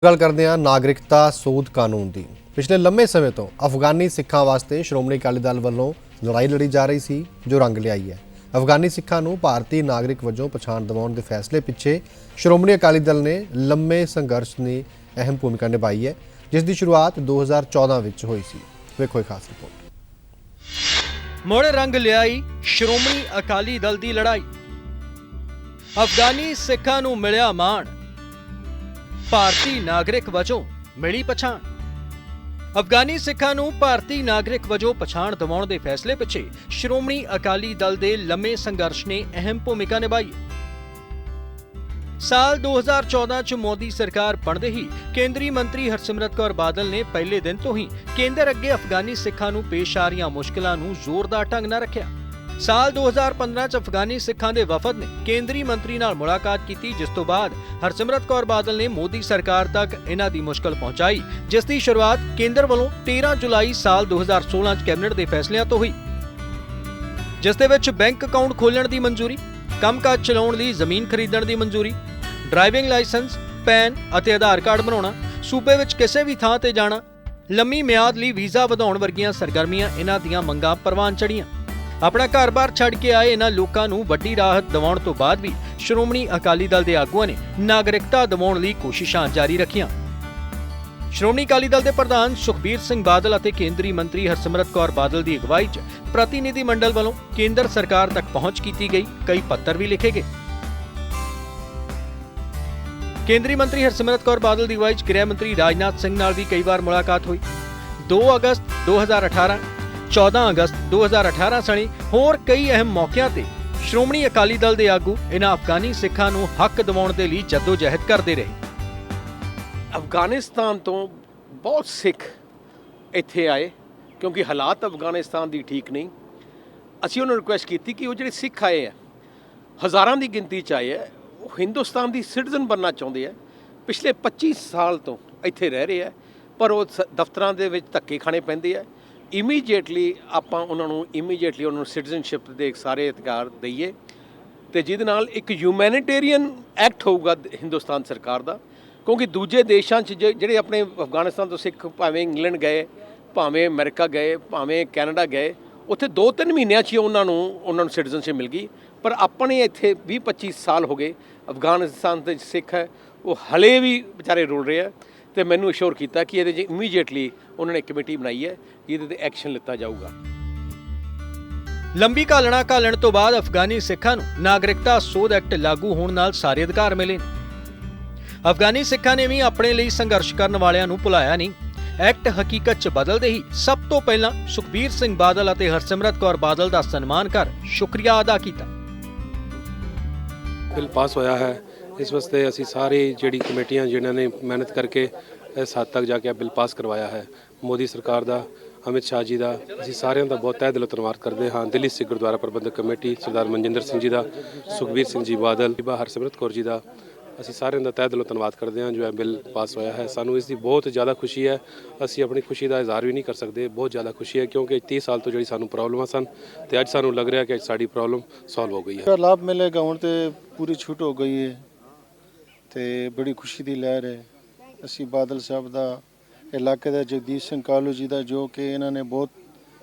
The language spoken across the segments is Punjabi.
ਗੱਲ ਕਰਦੇ ਹਾਂ ਨਾਗਰਿਕਤਾ ਸੋਧ ਕਾਨੂੰਨ ਦੀ। ਪਿਛਲੇ ਲੰਮੇ ਸਮੇਂ ਤੋਂ ਅਫਗਾਨੀ ਸਿੱਖਾਂ ਵਾਸਤੇ ਸ਼੍ਰੋਮਣੀ ਅਕਾਲੀ ਦਲ ਵੱਲੋਂ ਲੜਾਈ ਲੜੀ ਜਾ ਰਹੀ ਸੀ, ਜੋ ਰੰਗ ਲਿਆਈ ਹੈ। ਅਫਗਾਨੀ ਸਿੱਖਾਂ ਨੂੰ ਭਾਰਤੀ ਨਾਗਰਿਕ ਵਜੋਂ ਪਛਾਣ ਦਿਵਾਉਣ ਦੇ ਫੈਸਲੇ ਪਿੱਛੇ ਸ਼੍ਰੋਮਣੀ ਅਕਾਲੀ ਦਲ ਨੇ ਲੰਮੇ ਸੰਘਰਸ਼ ਦੀ ਅਹਿਮ ਭੂਮਿਕਾ ਨਿਭਾਈ ਹੈ, ਜਿਸ ਦੀ ਸ਼ੁਰੂਆਤ 2014 ਵਿੱਚ ਹੋਈ ਸੀ। ਵੇਖੋ ਇਹ ਖਾਸ ਰਿਪੋਰਟ। ਮੁੜ ਰੰਗ ਲਿਆਈ ਸ਼੍ਰੋਮਣੀ ਅਕਾਲੀ ਦਲ ਦੀ ਲੜਾਈ। ਅਫਗਾਨੀ ਸਿੱਖਾਂ ਨੂੰ ਮਿਲਿਆ ਮਾਣ, ਭਾਰਤੀ ਨਾਗਰਿਕ ਵਜੋਂ ਮਿਲੀ ਪਛਾਣ। ਅਫਗਾਨੀ ਸਿੱਖਾਂ ਨੂੰ ਭਾਰਤੀ ਨਾਗਰਿਕ ਵਜੋਂ ਪਛਾਣ ਦਿਵਾਉਣ ਦੇ ਫੈਸਲੇ ਪਿੱਛੇ ਸ਼੍ਰੋਮਣੀ ਅਕਾਲੀ ਦਲ ਦੇ ਲੰਮੇ ਸੰਘਰਸ਼ ਨੇ ਅਹਿਮ ਭੂਮਿਕਾ ਨਿਭਾਈ। ਸਾਲ 2014 ਚ ਮੋਦੀ ਸਰਕਾਰ ਬਣਦੇ ਹੀ ਕੇਂਦਰੀ ਮੰਤਰੀ ਹਰਸਿਮਰਤ ਕੌਰ ਬਾਦਲ ਨੇ ਪਹਿਲੇ ਦਿਨ ਤੋਂ ਹੀ ਕੇਂਦਰ ਅੱਗੇ ਅਫਗਾਨੀ ਸਿੱਖਾਂ ਨੂੰ ਪੇਸ਼ ਆ ਰਹੀਆਂ ਮੁਸ਼ਕਲਾਂ ਨੂੰ ਜ਼ੋਰਦਾਰ ਢੰਗ ਨਾਲ ਰੱਖਿਆ। ਸਾਲ 2015 ਚ ਅਫਗਾਨੀ ਸਿੱਖਾਂ ਦੇ ਵਫਦ ਨੇ ਕੇਂਦਰੀ ਮੰਤਰੀ ਨਾਲ ਮੁਲਾਕਾਤ ਕੀਤੀ, ਜਿਸ ਤੋਂ ਬਾਅਦ ਹਰਸਿਮਰਤ ਕੌਰ ਬਾਦਲ ਨੇ ਮੋਦੀ ਸਰਕਾਰ ਤੱਕ ਇਹਨਾਂ ਦੀ ਮੁਸ਼ਕਲ ਪਹੁੰਚਾਈ, ਜਿਸ ਦੀ ਸ਼ੁਰੂਆਤ ਕੇਂਦਰ ਵੱਲੋਂ 13 ਜੁਲਾਈ ਸਾਲ 2016 ਚ ਕੈਬਨਿਟ ਦੇ ਫੈਸਲਿਆਂ ਤੋਂ ਹੋਈ, ਜਿਸ ਦੇ ਵਿੱਚ ਬੈਂਕ ਅਕਾਊਂਟ ਖੋਲ੍ਹਣ ਦੀ ਮਨਜ਼ੂਰੀ, ਕੰਮਕਾਜ ਚਲਾਉਣ ਲਈ ਜ਼ਮੀਨ ਖਰੀਦਣ ਦੀ ਮਨਜ਼ੂਰੀ, ਡਰਾਈਵਿੰਗ ਲਾਇਸੈਂਸ, ਪੈਨ ਅਤੇ ਆਧਾਰ ਕਾਰਡ ਬਣਾਉਣਾ, ਸੂਬੇ ਵਿੱਚ ਕਿਸੇ ਵੀ ਥਾਂ ਤੇ ਜਾਣਾ, ਲੰਮੀ ਮਿਆਦ ਲਈ ਵੀਜ਼ਾ ਵਧਾਉਣ ਵਰਗੀਆਂ ਸਰਗਰਮੀਆਂ ਇਹਨਾਂ ਦੀਆਂ ਮੰਗਾਂ ਪ੍ਰਵਾਨ ਚੜ੍ਹੀਆਂ। ਆਪਣਾ ਘਰ-ਬਾਰ ਛੱਡ ਕੇ ਆਏ ਇਹਨਾਂ ਲੋਕਾਂ ਨੂੰ ਵੱਡੀ ਰਾਹਤ ਦਿਵਾਉਣ ਤੋਂ ਬਾਅਦ ਵੀ ਸ਼੍ਰੋਮਣੀ ਅਕਾਲੀ ਦਲ ਦੇ ਆਗੂਆਂ ਨੇ ਨਾਗਰਿਕਤਾ ਦਿਵਾਉਣ ਲਈ ਕੋਸ਼ਿਸ਼ਾਂ ਜਾਰੀ ਰੱਖੀਆਂ। ਸ਼੍ਰੋਮਣੀ ਅਕਾਲੀ ਦਲ ਦੇ ਪ੍ਰਧਾਨ ਸੁਖਬੀਰ ਸਿੰਘ ਬਾਦਲ ਅਤੇ ਕੇਂਦਰੀ ਮੰਤਰੀ ਹਰਸਿਮਰਤ ਕੌਰ ਬਾਦਲ ਦੀ ਅਗਵਾਈ 'ਚ ਪ੍ਰਤੀਨਿਧੀ ਮੰਡਲ ਵੱਲੋਂ ਕੇਂਦਰ ਸਰਕਾਰ ਤੱਕ ਪਹੁੰਚ ਕੀਤੀ ਗਈ, ਕਈ ਪੱਤਰ ਵੀ ਲਿਖੇ ਗਏ। ਕੇਂਦਰੀ ਮੰਤਰੀ ਹਰਸਿਮਰਤ ਕੌਰ ਬਾਦਲ ਦੀ ਅਗਵਾਈ 'ਚ ਗ੍ਰਹਿ ਮੰਤਰੀ ਰਾਜਨਾਥ ਸਿੰਘ ਨਾਲ ਵੀ ਕਈ ਵਾਰ ਮੁਲਾਕਾਤ ਹੋਈ। 2 ਅਗਸਤ 2018, 14 ਅਗਸਤ 2018 ਸਣੇ ਹੋਰ ਕਈ ਅਹਿਮ ਮੌਕਿਆਂ ਤੇ ਸ਼੍ਰੋਮਣੀ ਅਕਾਲੀ ਦਲ ਦੇ ਆਗੂ ਇਹਨਾਂ ਅਫਗਾਨੀ ਸਿੱਖਾਂ ਨੂੰ ਹੱਕ ਦਿਵਾਉਣ ਦੇ ਲਈ ਜੱਦੋ-ਜਹਿਦ ਕਰਦੇ ਰਹੇ। ਅਫਗਾਨਿਸਤਾਨ ਤੋਂ ਬਹੁਤ ਸਿੱਖ ਇੱਥੇ ਆਏ ਕਿਉਂਕਿ ਹਾਲਾਤ ਅਫਗਾਨਿਸਤਾਨ ਦੀ ਠੀਕ ਨਹੀਂ। ਅਸੀਂ ਉਹਨਾਂ ਨੂੰ ਰਿਕੁਐਸਟ ਕੀਤੀ ਕਿ ਉਹ ਜਿਹੜੇ ਸਿੱਖ ਆਏ ਆ, ਹਜ਼ਾਰਾਂ ਦੀ ਗਿਣਤੀ 'ਚ ਆਏ ਆ, ਉਹ ਹਿੰਦੁਸਤਾਨ ਦੀ ਸਿਟੀਜ਼ਨ ਬਣਨਾ ਚਾਹੁੰਦੇ ਆ। ਪਿਛਲੇ 25 ਸਾਲ ਤੋਂ ਇੱਥੇ ਰਹਿ ਰਹੇ ਆ, ਪਰ ਉਹ ਦਫ਼ਤਰਾਂ ਦੇ ਵਿੱਚ ਧੱਕੇ ਖਾਣੇ ਪੈਂਦੇ ਆ। ਇਮੀਡੀਏਟਲੀ ਆਪਾਂ ਉਹਨਾਂ ਨੂੰ ਸਿਟੀਜ਼ਨਸ਼ਿਪ ਦੇ ਸਾਰੇ ਅਧਿਕਾਰ ਦਈਏ, ਅਤੇ ਜਿਹਦੇ ਨਾਲ ਇੱਕ ਹਿਊਮੈਨਿਟੇਰੀਅਨ ਐਕਟ ਹੋਊਗਾ ਹਿੰਦੁਸਤਾਨ ਸਰਕਾਰ ਦਾ। ਕਿਉਂਕਿ ਦੂਜੇ ਦੇਸ਼ਾਂ 'ਚ ਜਿਹੜੇ ਆਪਣੇ ਅਫਗਾਨਿਸਤਾਨ ਤੋਂ ਸਿੱਖ ਭਾਵੇਂ ਇੰਗਲੈਂਡ ਗਏ, ਭਾਵੇਂ ਅਮਰੀਕਾ ਗਏ, ਭਾਵੇਂ ਕੈਨੇਡਾ ਗਏ, ਉੱਥੇ 2-3 ਮਹੀਨਿਆਂ 'ਚ ਹੀ ਉਹਨਾਂ ਨੂੰ ਸਿਟੀਜ਼ਨਸ਼ਿਪ ਮਿਲ ਗਈ। ਪਰ ਆਪਣੇ ਇੱਥੇ 20-25 ਸਾਲ ਹੋ ਗਏ ਅਫਗਾਨਿਸਤਾਨ ਦੇ ਸਿੱਖ ਹੈ, ਉਹ ਹਲੇ ਵੀ ਵਿਚਾਰੇ ਰੁਲ ਰਹੇ ਆ। ਅਤੇ ਮੈਨੂੰ ਅਸ਼ੋਰ ਕੀਤਾ ਕਿ ਇਹਦੇ 'ਚ ਇਮੀਡੀਏਟਲੀ ਉਹਨਾਂ ਨੇ ਕਮੇਟੀ ਬਣਾਈ ਹੈ, ਜਿਹਦੇ 'ਤੇ ਐਕਸ਼ਨ ਲਿੱਤਾ ਜਾਊਗਾ। ਲੰਬੀ ਘਾਲਣ ਤੋਂ ਬਾਅਦ ਅਫਗਾਨੀ ਸਿੱਖਾਂ ਨੂੰ ਨਾਗਰਿਕਤਾ ਸੋਧ ਐਕਟ ਲਾਗੂ ਹੋਣ ਨਾਲ ਸਾਰੇ ਅਧਿਕਾਰ ਮਿਲੇ ਨੇ। ਅਫਗਾਨੀ ਸਿੱਖਾਂ ਨੇ ਵੀ ਆਪਣੇ ਲਈ ਸੰਘਰਸ਼ ਕਰਨ ਵਾਲਿਆਂ ਨੂੰ ਭੁਲਾਇਆ ਨਹੀਂ। ਐਕਟ ਹਕੀਕਤ 'ਚ ਬਦਲਦੇ ਹੀ ਸਭ ਤੋਂ ਪਹਿਲਾਂ ਸੁਖਬੀਰ ਸਿੰਘ ਬਾਦਲ ਅਤੇ ਹਰਸਿਮਰਤ ਕੌਰ ਬਾਦਲ ਦਾ ਸਨਮਾਨ ਕਰ ਸ਼ੁਕਰੀਆ ਅਦਾ ਕੀਤਾ। ਬਿੱਲ ਪਾਸ ਹੋਇਆ ਹੈ, ਇਸ ਵਾਸਤੇ ਅਸੀਂ ਸਾਰੀ ਜਿਹੜੀ ਕਮੇਟੀਆਂ ਜਿਨ੍ਹਾਂ ਨੇ ਮਿਹਨਤ ਕਰਕੇ ਇਸ ਹੱਦ ਤੱਕ ਜਾ ਕੇ ਬਿੱਲ ਪਾਸ ਕਰਵਾਇਆ ਹੈ, ਮੋਦੀ ਸਰਕਾਰ ਦਾ, ਅਮਿਤ ਸ਼ਾਹ ਜੀ ਦਾ, ਅਸੀਂ ਸਾਰਿਆਂ ਦਾ ਬਹੁਤ ਤਹਿ ਦਿਲੋਂ ਧੰਨਵਾਦ ਕਰਦੇ ਹਾਂ। ਦਿੱਲੀ ਸਿੱਖ ਗੁਰਦੁਆਰਾ ਪ੍ਰਬੰਧਕ ਕਮੇਟੀ, ਸਰਦਾਰ ਮਨਜਿੰਦਰ ਸਿੰਘ ਜੀ ਦਾ, ਸੁਖਬੀਰ ਸਿੰਘ ਜੀ ਬਾਦਲ, ਹਰਸਿਮਰਤ ਕੌਰ ਜੀ ਦਾ, ਅਸੀਂ ਸਾਰਿਆਂ ਦਾ ਤਹਿ ਦਿਲੋਂ ਧੰਨਵਾਦ ਕਰਦੇ ਹਾਂ ਜੋ ਇਹ ਬਿੱਲ ਪਾਸ ਹੋਇਆ ਹੈ। ਸਾਨੂੰ ਇਸ ਦੀ ਬਹੁਤ ਜ਼ਿਆਦਾ ਖੁਸ਼ੀ ਹੈ, ਅਸੀਂ ਆਪਣੀ ਖੁਸ਼ੀ ਦਾ ਇਜ਼ਹਾਰ ਵੀ ਨਹੀਂ ਕਰ ਸਕਦੇ। ਬਹੁਤ ਜ਼ਿਆਦਾ ਖੁਸ਼ੀ ਹੈ ਕਿਉਂਕਿ 30 ਸਾਲ ਤੋਂ ਜਿਹੜੀ ਸਾਨੂੰ ਪ੍ਰੋਬਲਮਾਂ ਸਨ, ਅਤੇ ਅੱਜ ਸਾਨੂੰ ਲੱਗ ਰਿਹਾ ਕਿ ਅੱਜ ਸਾਡੀ ਪ੍ਰੋਬਲਮ ਸੋਲਵ ਹੋ ਗਈ ਹੈ। ਲਾਭ ਮਿਲੇਗਾ ਹੁਣ ਤੇ ਪੂਰੀ ਛੂਟ ਹੋ ਗਈ ਹੈ ਤੇ ਬੜੀ ਖੁਸ਼ੀ ਦੀ ਲਹਿਰ ਹੈ। ਅਸੀਂ ਬਾਦਲ ਸਾਹਿਬ ਦਾ, ਇਲਾਕੇ ਦਾ ਜਗਦੀਸ਼ ਸਿੰਘ ਕਾਲੂ ਜੀ ਦਾ, ਜੋ ਕਿ ਇਹਨਾਂ ਨੇ ਬਹੁਤ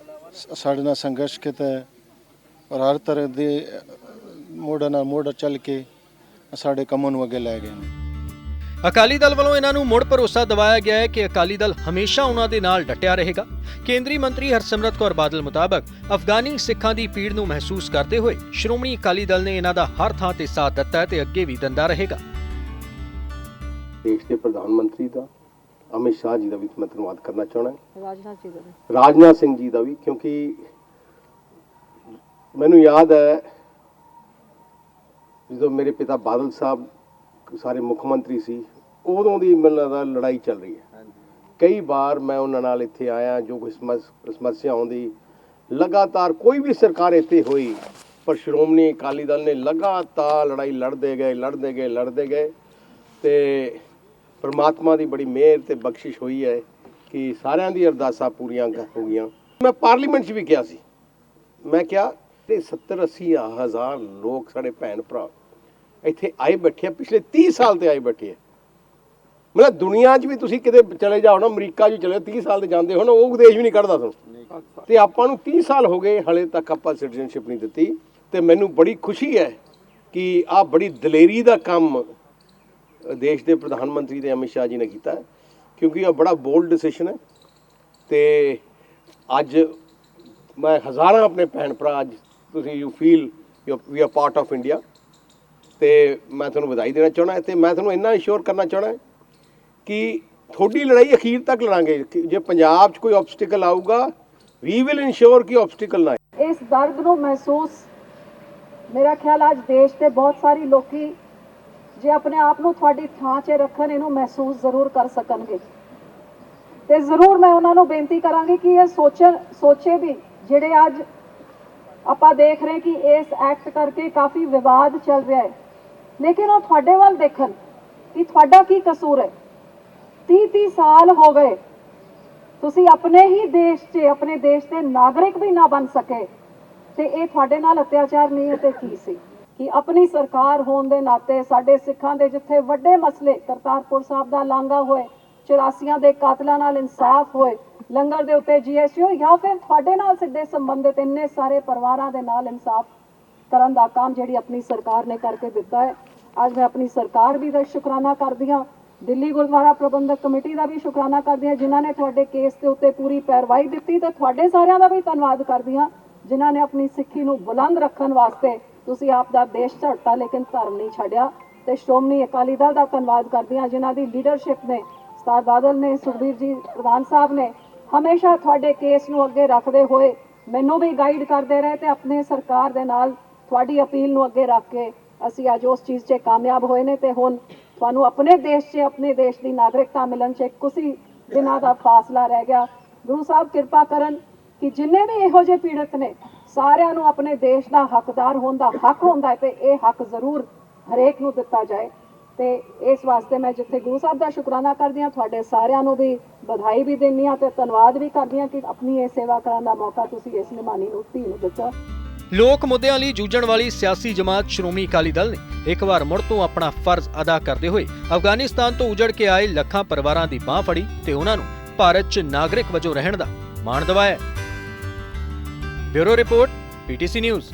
ਸਾਡੇ ਨਾਲ ਸੰਘਰਸ਼ ਕੀਤਾ ਹੈ ਔਰ ਹਰ ਤਰ੍ਹਾਂ ਦੇ ਮੋਢੇ ਨਾਲ ਮੋਢਾ ਚੱਲ ਕੇ ਸਾਡੇ ਕੰਮਾਂ ਨੂੰ ਅੱਗੇ ਲੈ ਗਏ ਨੇ। ਅਕਾਲੀ ਦਲ ਵੱਲੋਂ ਇਹਨਾਂ ਨੂੰ ਮੁੜ ਭਰੋਸਾ ਦਿਵਾਇਆ ਗਿਆ ਹੈ ਕਿ ਅਕਾਲੀ ਦਲ ਹਮੇਸ਼ਾ ਉਹਨਾਂ ਦੇ ਨਾਲ ਡਟਿਆ ਰਹੇਗਾ। ਕੇਂਦਰੀ ਮੰਤਰੀ ਹਰਸਿਮਰਤ ਕੌਰ ਬਾਦਲ ਮੁਤਾਬਕ ਅਫਗਾਨੀ ਸਿੱਖਾਂ ਦੀ ਪੀੜ ਨੂੰ ਮਹਿਸੂਸ ਕਰਦੇ ਹੋਏ ਸ਼੍ਰੋਮਣੀ ਅਕਾਲੀ ਦਲ ਨੇ ਇਹਨਾਂ ਦਾ ਹਰ ਥਾਂ ਤੇ ਸਾਥ ਦਿੱਤਾ ਹੈ ਤੇ ਅੱਗੇ ਵੀ ਦਿੰਦਾ ਰਹੇਗਾ। ਦੇਸ਼ ਦੇ ਪ੍ਰਧਾਨ ਮੰਤਰੀ ਦਾ, ਅਮਿਤ ਸ਼ਾਹ ਜੀ ਦਾ ਵੀ ਮੈਂ ਧੰਨਵਾਦ ਕਰਨਾ ਚਾਹੁੰਦਾ, ਰਾਜਨਾਥ ਸਿੰਘ ਜੀ ਦਾ ਵੀ, ਕਿਉਂਕਿ ਮੈਨੂੰ ਯਾਦ ਹੈ ਜਦੋਂ ਮੇਰੇ ਪਿਤਾ ਬਾਦਲ ਸਾਹਿਬ ਸਾਰੇ ਮੁੱਖ ਮੰਤਰੀ ਸੀ, ਉਦੋਂ ਦੀ ਮੈਨੂੰ ਲੱਗਦਾ ਲੜਾਈ ਚੱਲ ਰਹੀ ਹੈ। ਕਈ ਵਾਰ ਮੈਂ ਉਹਨਾਂ ਨਾਲ ਇੱਥੇ ਆਇਆ, ਜੋ ਕੋਈ ਸਮੱਸਿਆ ਆਉਂਦੀ, ਲਗਾਤਾਰ ਕੋਈ ਵੀ ਸਰਕਾਰ ਇੱਥੇ ਹੋਈ, ਪਰ ਸ਼੍ਰੋਮਣੀ ਅਕਾਲੀ ਦਲ ਨੇ ਲਗਾਤਾਰ ਲੜਾਈ ਲੜਦੇ ਗਏ ਅਤੇ ਪਰਮਾਤਮਾ ਦੀ ਬੜੀ ਮਿਹਰ ਤੇ ਬਖਸ਼ਿਸ਼ ਹੋਈ ਹੈ ਕਿ ਸਾਰਿਆਂ ਦੀ ਅਰਦਾਸਾਂ ਪੂਰੀਆਂ ਹੋ ਗਈਆਂ। ਮੈਂ ਪਾਰਲੀਮੈਂਟ 'ਚ ਵੀ ਕਿਹਾ ਸੀ, ਮੈਂ ਕਿਹਾ 70-80 ਹਜ਼ਾਰ ਲੋਕ ਸਾਡੇ ਭੈਣ ਭਰਾ ਇੱਥੇ ਆਏ ਬੈਠੇ ਆ, ਪਿਛਲੇ 30 ਸਾਲ ਤੇ ਆਏ ਬੈਠੇ ਆ। ਮਤਲਬ ਦੁਨੀਆ 'ਚ ਵੀ ਤੁਸੀਂ ਕਿਤੇ ਚਲੇ ਜਾਓ ਨਾ, ਅਮਰੀਕਾ 'ਚ ਚਲੇ 30 ਸਾਲ ਦੇ ਜਾਂਦੇ ਹੋ ਨਾ, ਉਹ ਦੇਸ਼ ਵੀ ਨਹੀਂ ਕੱਢਦਾ ਤੁਹਾਨੂੰ। ਤੇ ਆਪਾਂ ਨੂੰ 30 ਸਾਲ ਹੋ ਗਏ ਹਲੇ ਤੱਕ ਆਪਾਂ ਸਿਟੀਜ਼ਨਸ਼ਿਪ ਨਹੀਂ ਦਿੱਤੀ। ਤੇ ਮੈਨੂੰ ਬੜੀ ਖੁਸ਼ੀ ਹੈ ਕਿ ਆਹ ਬੜੀ ਦਲੇਰੀ ਦਾ ਕੰਮ ਦੇਸ਼ ਦੇ ਪ੍ਰਧਾਨ ਮੰਤਰੀ ਦੇ ਅਮਿਤ ਸ਼ਾਹ ਜੀ ਨੇ ਕੀਤਾ ਹੈ, ਕਿਉਂਕਿ ਇਹ ਬੜਾ ਬੋਲਡ ਡਿਸੀਸ਼ਨ ਹੈ। ਤੇ ਅੱਜ ਮੈਂ ਹਜ਼ਾਰਾਂ ਆਪਣੇ ਭੈਣ ਭਰਾ, ਅੱਜ ਤੁਸੀਂ you feel we are part of India, ਤੇ ਮੈਂ ਤੁਹਾਨੂੰ ਵਧਾਈ ਦੇਣਾ ਚਾਹੁੰਦਾ। ਤੇ ਮੈਂ ਤੁਹਾਨੂੰ ਇੰਨਾ ਇੰਸ਼ੋਰ ਕਰਨਾ ਚਾਹੁੰਦਾ ਕਿ ਤੁਹਾਡੀ ਲੜਾਈ ਅਖੀਰ ਤੱਕ ਲੜਾਂਗੇ। ਜੇ ਪੰਜਾਬ 'ਚ ਕੋਈ ਆਬਸਟੀਕਲ ਆਊਗਾ, ਵੀ ਵਿਲ ਇੰਸ਼ੋਰ ਕਿ ਆਬਸਟੀਕਲ ਨਾ ਆਏ। ਇਸ ਦਰਦ ਨੂੰ ਮਹਿਸੂਸ ਮੇਰਾ ਖਿਆਲ ਅੱਜ ਦੇਸ਼ ਦੇ ਬਹੁਤ ਸਾਰੇ ਲੋਕੀ ਜੇ ਆਪਣੇ ਆਪ ਨੂੰ ਤੁਹਾਡੀ ਥਾਂ 'ਚ ਰੱਖਣ, ਇਹਨੂੰ ਮਹਿਸੂਸ ਜ਼ਰੂਰ ਕਰ ਸਕਣਗੇ। ਤੇ ਜ਼ਰੂਰ ਮੈਂ ਉਹਨਾਂ ਨੂੰ ਬੇਨਤੀ ਕਰਾਂਗੀ ਕਿ ਇਹ ਸੋਚੇ ਵੀ ਜਿਹੜੇ ਅੱਜ ਆਪਾਂ ਦੇਖ ਰਹੇ ਕਿ ਇਸ ਐਕਟ ਕਰਕੇ ਕਾਫੀ ਵਿਵਾਦ ਚੱਲ ਰਿਹਾ ਹੈ, ਲੇਕਿਨ ਉਹ ਤੁਹਾਡੇ ਵੱਲ ਦੇਖਣ ਕਿ ਤੁਹਾਡਾ ਕੀ ਕਸੂਰ ਹੈ। 30 ਸਾਲ ਹੋ ਗਏ ਤੁਸੀਂ ਆਪਣੇ ਹੀ ਦੇਸ਼ 'ਚ ਆਪਣੇ ਦੇਸ਼ ਦੇ ਨਾਗਰਿਕ ਵੀ ਨਾ ਬਣ ਸਕੇ, ਤੇ ਇਹ ਤੁਹਾਡੇ ਨਾਲ ਅਤਿਆਚਾਰ ਨਹੀਂ ਹੈ ਤੇ ਕੀ ਸੀ। ਕਿ ਆਪਣੀ ਸਰਕਾਰ ਹੋਣ ਦੇ ਨਾਤੇ ਸਾਡੇ ਸਿੱਖਾਂ ਦੇ ਜਿੱਥੇ ਵੱਡੇ ਮਸਲੇ ਕਰਤਾਰਪੁਰ ਸਾਹਿਬ ਦਾ ਲਾਂਘਾ ਹੋਏ, 84 ਦੇ ਕਾਤਲਾਂ ਨਾਲ ਇਨਸਾਫ ਹੋਏ, ਲੰਗਰ ਦੇ ਉੱਤੇ GST ਜਾਂ ਫਿਰ ਤੁਹਾਡੇ ਨਾਲ ਸਿੱਧੇ ਸੰਬੰਧਿਤ ਇੰਨੇ ਸਾਰੇ ਪਰਿਵਾਰਾਂ ਦੇ ਨਾਲ ਇਨਸਾਫ ਕਰਨ ਦਾ ਕੰਮ ਜਿਹੜੀ ਆਪਣੀ ਸਰਕਾਰ ਨੇ ਕਰਕੇ ਦਿੱਤਾ ਹੈ। ਅੱਜ ਮੈਂ ਆਪਣੀ ਸਰਕਾਰ ਵੀ ਦਾ ਸ਼ੁਕਰਾਨਾ ਕਰਦੀ ਹਾਂ, ਦਿੱਲੀ ਗੁਰਦੁਆਰਾ ਪ੍ਰਬੰਧਕ ਕਮੇਟੀ ਦਾ ਵੀ ਸ਼ੁਕਰਾਨਾ ਕਰਦੀ ਹਾਂ ਜਿਨ੍ਹਾਂ ਨੇ ਤੁਹਾਡੇ ਕੇਸ ਦੇ ਉੱਤੇ ਪੂਰੀ ਪੈਰਵਾਈ ਦਿੱਤੀ, ਤੇ ਤੁਹਾਡੇ ਸਾਰਿਆਂ ਦਾ ਵੀ ਧੰਨਵਾਦ ਕਰਦੀ ਹਾਂ ਜਿਨ੍ਹਾਂ ਨੇ ਆਪਣੀ ਸਿੱਖੀ ਨੂੰ ਬੁਲੰਦ ਰੱਖਣ ਵਾਸਤੇ ਤੁਸੀਂ ਆਪ ਦਾ ਦੇਸ਼ ਝੜਤਾ ਲੇਕਿਨ ਧਰਮ ਨਹੀਂ ਛੱਡਿਆ। ਤੇ ਸ਼੍ਰੋਮਣੀ ਅਕਾਲੀ ਦਲ ਦਾ ਧੰਨਵਾਦ ਕਰਦੀ ਹਾਂ ਜਿਨ੍ਹਾਂ ਦੀ ਲੀਡਰਸ਼ਿਪ ਨੇ, ਸਰਦਾਰ ਬਾਦਲ ਨੇ, ਸੁਖਬੀਰ ਜੀ ਪ੍ਰਧਾਨ ਸਾਹਿਬ ਨੇ ਹਮੇਸ਼ਾ ਤੁਹਾਡੇ ਕੇਸ ਨੂੰ ਅੱਗੇ ਰੱਖਦੇ ਹੋਏ ਮੈਨੂੰ ਵੀ ਗਾਈਡ ਕਰਦੇ ਰਹੇ, ਤੇ ਆਪਣੇ ਸਰਕਾਰ ਦੇ ਨਾਲ ਤੁਹਾਡੀ ਅਪੀਲ ਨੂੰ ਅੱਗੇ ਰੱਖ ਕੇ ਅਸੀਂ ਅੱਜ ਉਸ ਚੀਜ਼ 'ਚ ਕਾਮਯਾਬ ਹੋਏ ਨੇ। ਤੇ ਹੁਣ ਤੁਹਾਨੂੰ ਆਪਣੇ ਦੇਸ਼ 'ਚ ਆਪਣੇ ਦੇਸ਼ ਦੀ ਨਾਗਰਿਕਤਾ ਮਿਲਣ 'ਚ ਕੁਝ ਹੀ ਦਿਨਾਂ ਦਾ ਫਾਸਲਾ ਰਹਿ ਗਿਆ। ਗੁਰੂ ਸਾਹਿਬ ਕਿਰਪਾ ਕਰਨ ਕਿ ਜਿੰਨੇ ਵੀ ਇਹੋ ਜਿਹੇ ਪੀੜਤ ਨੇ ਸਾਰਿਆਂ ਨੂੰ ਆਪਣੇ ਦੇਸ਼ ਦਾ ਹੱਕਦਾਰ ਹੋਣ ਦਾ ਹੱਕ ਹੁੰਦਾ ਹੈ, ਤੇ ਇਹ ਹੱਕ ਜ਼ਰੂਰ ਹਰੇਕ ਨੂੰ ਦਿੱਤਾ ਜਾਏ। ਤੇ ਇਸ ਵਾਸਤੇ ਮੈਂ ਜਿੱਥੇ ਗੁਰੂ ਸਾਹਿਬ ਦਾ ਸ਼ੁਕਰਾਨਾ ਕਰਦੀ ਹਾਂ, ਤੁਹਾਡੇ ਸਾਰਿਆਂ ਨੂੰ ਵੀ ਵਧਾਈ ਵੀ ਦਿੰਦੀ ਹਾਂ ਤੇ ਧੰਨਵਾਦ ਵੀ ਕਰਦੀ ਹਾਂ ਕਿ ਆਪਣੀ ਇਹ ਸੇਵਾ ਕਰਨ ਦਾ ਮੌਕਾ ਤੁਸੀਂ ਇਸ ਨਿਮਾਣੀ ਨੂੰ ਧੀ ਨੂੰ ਦਿੱਤਾ। ਲੋਕ ਮੁੱਦਿਆਂ ਲਈ ਜੂਝਣ ਵਾਲੀ ਸਿਆਸੀ ਜਮਾਤ ਸ਼੍ਰੋਮਣੀ ਅਕਾਲੀ ਦਲ ਨੇ ਇੱਕ ਵਾਰ ਮੁੜ ਤੋਂ ਆਪਣਾ ਫਰਜ਼ ਅਦਾ ਕਰਦੇ ਹੋਏ ਅਫਗਾਨਿਸਤਾਨ ਤੋਂ ਉਜੜ ਕੇ ਆਏ ਲੱਖਾਂ ਪਰਿਵਾਰਾਂ ਦੀ ਬਾਹ ਫੜੀ ਤੇ ਉਹਨਾਂ ਨੂੰ ਭਾਰਤ 'ਚ ਨਾਗਰਿਕ ਵਜੋਂ ਰਹਿਣ ਦਾ ਮਾਣ ਦਿਵਾਇਆ। Bureau report, PTC news.